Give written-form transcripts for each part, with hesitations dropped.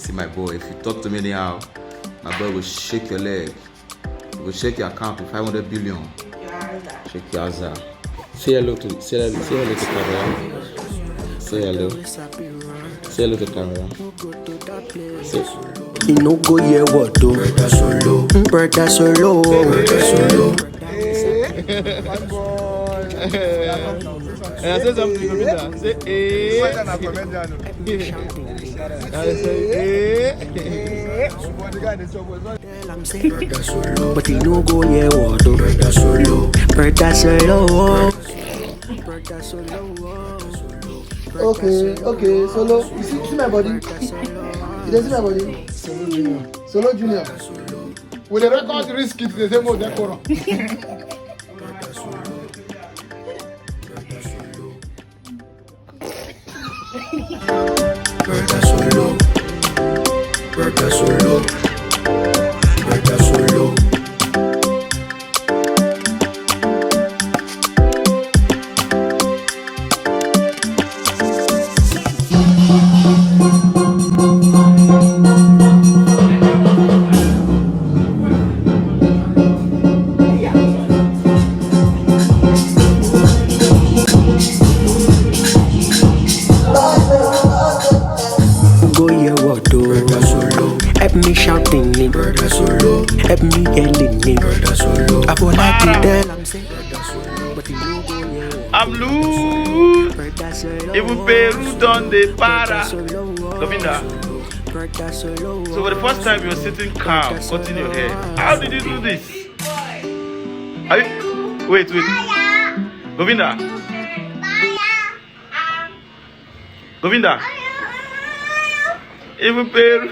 see my boy. If you talk to me anyhow, my boy will shake your leg. He will shake your account with 500 billion. Shake your ass. Say hello to camera. Say hello. Say hello to camera. Say. You no go hear what do. Brother solo. Brother solo. Brother solo. And I said something to Govinda. Say Brother solo. But you no go hear what do. Brother solo. Brother solo. Brother solo. Okay, solo. You see my body? You don't see my body? Solo Junior. With the record risk it the same old decor. Brother solo. Brother solo. Brother solo. Help me shouting it, brother solo. Help me yelling it, brother solo. I feel like to tell I'm saying brother solo, but you know go yeah. I'm loose. Even Peru done the para. Govinda. So for the first time you were sitting calm, cutting your hair. How did you do this? Are you... Wait. Govinda. Govinda. Even Peru.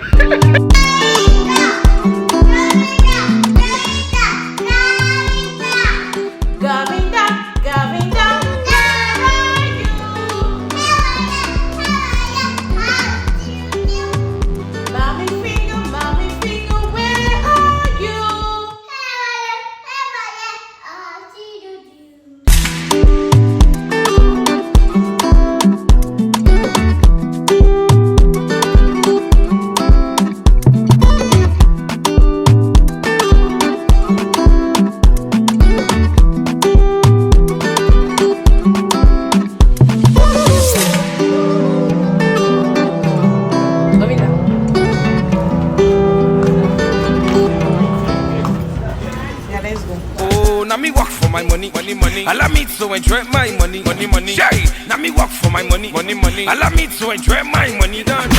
Allow me to enjoy my money. Now me work for my money. Allow me to enjoy my money. Done.